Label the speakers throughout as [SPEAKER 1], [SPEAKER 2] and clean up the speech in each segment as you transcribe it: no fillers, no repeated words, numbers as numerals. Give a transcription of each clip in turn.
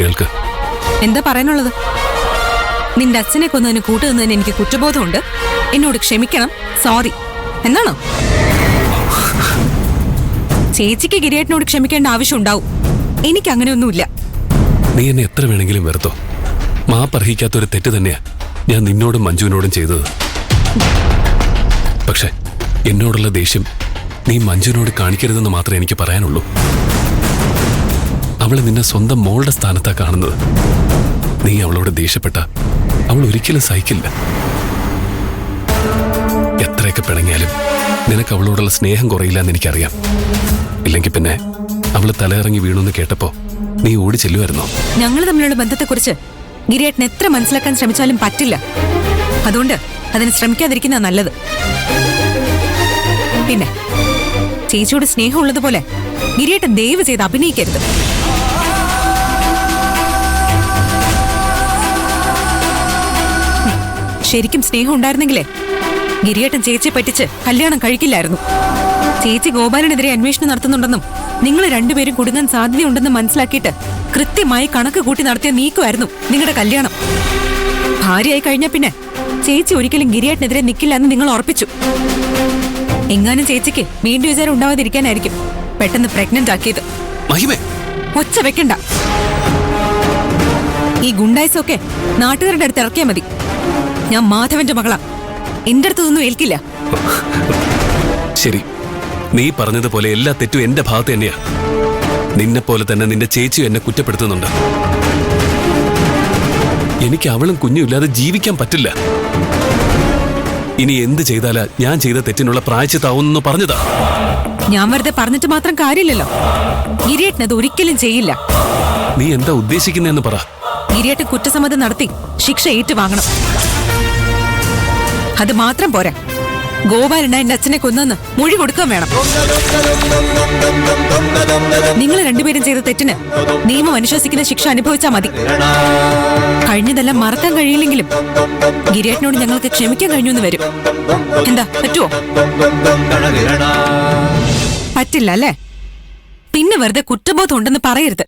[SPEAKER 1] കേൾക്ക്.
[SPEAKER 2] എന്താ പറയാനുള്ളത്? നിന്റെ അച്ഛനെ കൊന്നതിന് കൂട്ടുന്നതിന് എനിക്ക് കുറ്റബോധമുണ്ട്. എന്നോട് ക്ഷമിക്കണം, സോറി എന്നാണോ? ചേച്ചിക്ക് ഗിരിയേട്ടനോട് ക്ഷമിക്കേണ്ട ആവശ്യം ഉണ്ടാവും. എനിക്ക് അങ്ങനെയൊന്നുമില്ല.
[SPEAKER 1] നീ എന്നെ എത്ര വേണമെങ്കിലും വെറുത്തോ. മാപ്പർഹിക്കാത്തൊരു തെറ്റ് തന്നെയാ ഞാൻ നിന്നോടും മഞ്ജുവിനോടും ചെയ്തത്. പക്ഷെ എന്നോടുള്ള ദേഷ്യം നീ മഞ്ജുവിനോട് കാണിക്കരുതെന്ന് മാത്രമേ എനിക്ക് പറയാനുള്ളൂ. അവള് നിന്നെ സ്വന്തം മോളുടെ സ്ഥാനത്താ കാണുന്നത്. നീ അവളോട് ദേഷ്യപ്പെട്ട അവൾ ഒരിക്കലും സഹിക്കില്ല. എത്രയൊക്കെ പിണങ്ങിയാലും നിനക്ക് അവളോടുള്ള സ്നേഹം കുറയില്ലെന്ന് എനിക്കറിയാം. ഇല്ലെങ്കിൽ പിന്നെ അവള് തലയിറങ്ങി വീണെന്ന് കേട്ടപ്പോ നീ ഓടി ചെല്ലുമായിരുന്നോ?
[SPEAKER 2] ഞങ്ങൾ തമ്മിലുള്ള ബന്ധത്തെക്കുറിച്ച് ഗിരിയേട്ടൻ എത്ര മനസ്സിലാക്കാൻ ശ്രമിച്ചാലും പറ്റില്ല. അതുകൊണ്ട് അതിന് ശ്രമിക്കാതിരിക്കുന്ന നല്ലത്. പിന്നെ ചേച്ചിയോട് സ്നേഹമുള്ളതുപോലെ ഗിരിയേട്ടൻ ദയവ് ചെയ്ത് അഭിനയിക്കരുത്. ശരിക്കും സ്നേഹം ഉണ്ടായിരുന്നെങ്കിലേ ഗിരിയേട്ടൻ ചേച്ചിയെ പറ്റിച്ച് കല്യാണം കഴിക്കില്ലായിരുന്നു. ചേച്ചി ഗോപാലനെതിരെ അന്വേഷണം നടത്തുന്നുണ്ടെന്നും നിങ്ങൾ രണ്ടുപേരും കുടുങ്ങാൻ സാധ്യതയുണ്ടെന്നും മനസ്സിലാക്കിയിട്ട് കൃത്യമായി കണക്ക് കൂട്ടി നടത്തിയ നീക്കുമായിരുന്നു നിങ്ങളുടെ കല്യാണം. ഭാര്യയായി കഴിഞ്ഞ പിന്നെ ചേച്ചി ഒരിക്കലും ഗിരിയേട്ടനെതിരെ നിൽക്കില്ല എന്ന് നിങ്ങൾ ഉറപ്പിച്ചു. എങ്ങാനും ചേച്ചിക്ക് വീണ്ടും വിചാരം ഉണ്ടാവാതിരിക്കാനായിരിക്കും പെട്ടെന്ന് പ്രഗ്നന്റ് ആക്കിയത്. ഒച്ച വെക്കണ്ട. ഈ ഗുണ്ടായ്സൊക്കെ നാട്ടുകാരുടെ അടുത്ത് ഇറക്കിയാൽ മതി. ഞാൻ മാധവന്റെ മകളാ. എന്റെ അടുത്തൊന്നും ഏൽക്കില്ല.
[SPEAKER 1] ശരി, നീ പറഞ്ഞതുപോലെ എല്ലാ തെറ്റും എന്റെ ഭാഗത്ത് തന്നെയാ. നിന്നെ പോലെ തന്നെ നിന്റെ ചേച്ചിയും എന്നെ കുറ്റപ്പെടുത്തുന്നുണ്ട്. എനിക്ക് അവളും കുഞ്ഞും ഇല്ലാതെ ജീവിക്കാൻ പറ്റില്ല. ഇനി എന്ത് ചെയ്താലാ ഞാൻ ചെയ്ത തെറ്റിനുള്ള പ്രായശ്ചിത്താവുന്നു പറഞ്ഞതാ.
[SPEAKER 2] ഞാൻ വെറുതെ പറഞ്ഞിട്ട് മാത്രം കാര്യമില്ലല്ലോ. ഗിരിയേട്ടൻ അത് ഒരിക്കലും ചെയ്യില്ല.
[SPEAKER 1] നീ എന്താ ഉദ്ദേശിക്കുന്നതെന്ന് പറ.
[SPEAKER 2] ഗിരിയേട്ടൻ കുറ്റസമ്മതം നടത്തി ശിക്ഷ ഏറ്റുവാങ്ങണം. അത് മാത്രം പോരാ, ഗോപാലന എന്റെ അച്ഛനെ കൊന്നെന്ന് മൊഴി കൊടുക്കാൻ വേണം. നിങ്ങൾ രണ്ടുപേരും ചെയ്ത തെറ്റിന് നിയമം അനുശാസിക്കുന്ന ശിക്ഷ അനുഭവിച്ചാൽ മതി. കഴിഞ്ഞതെല്ലാം മറക്കാൻ കഴിയില്ലെങ്കിലും ഗിരിയേട്ടനോട് ഞങ്ങൾക്ക് ക്ഷമിക്കാൻ കഴിഞ്ഞു എന്ന് വരും. എന്താ, പറ്റുമോ? പറ്റില്ല അല്ലേ? പിന്നെ വെറുതെ കുറ്റബോധം ഉണ്ടെന്ന് പറയരുത്.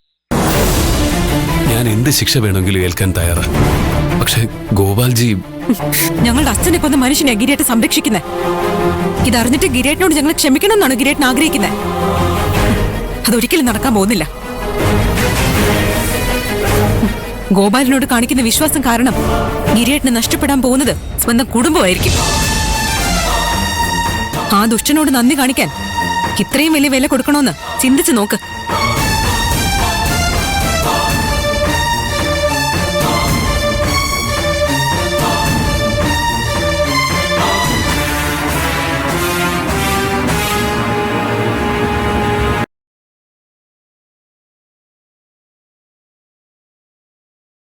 [SPEAKER 1] ഞാൻ എന്ത് ശിക്ഷ വേണമെങ്കിലും ഏൽക്കാൻ തയ്യാറാ. പക്ഷെ ഗോപാൽജി,
[SPEAKER 2] ഞങ്ങളുടെ അച്ഛനെ കൊന്ന മനുഷ്യനെ ഗിരിയേട്ടൻ സംരക്ഷിക്കുന്നത്. ഇതറിഞ്ഞിട്ട് ഗിരിയേട്ടനോട് ഞങ്ങൾ ക്ഷമിക്കണം എന്നാണ് ഗിരിയേട്ടൻ ആഗ്രഹിക്കുന്നത്. അതൊരിക്കലും നടക്കാൻ പോകുന്നില്ല. ഗോപാലിനോട് കാണിക്കുന്ന വിശ്വാസം കാരണം ഗിരിയേട്ടന് നഷ്ടപ്പെടാൻ പോകുന്നത് സ്വന്തം കുടുംബമായിരിക്കും. ആ ദുഷ്ടനോട് നന്ദി കാണിക്കാൻ ഇത്രയും വലിയ വില കൊടുക്കണമെന്ന് ചിന്തിച്ചു നോക്ക്.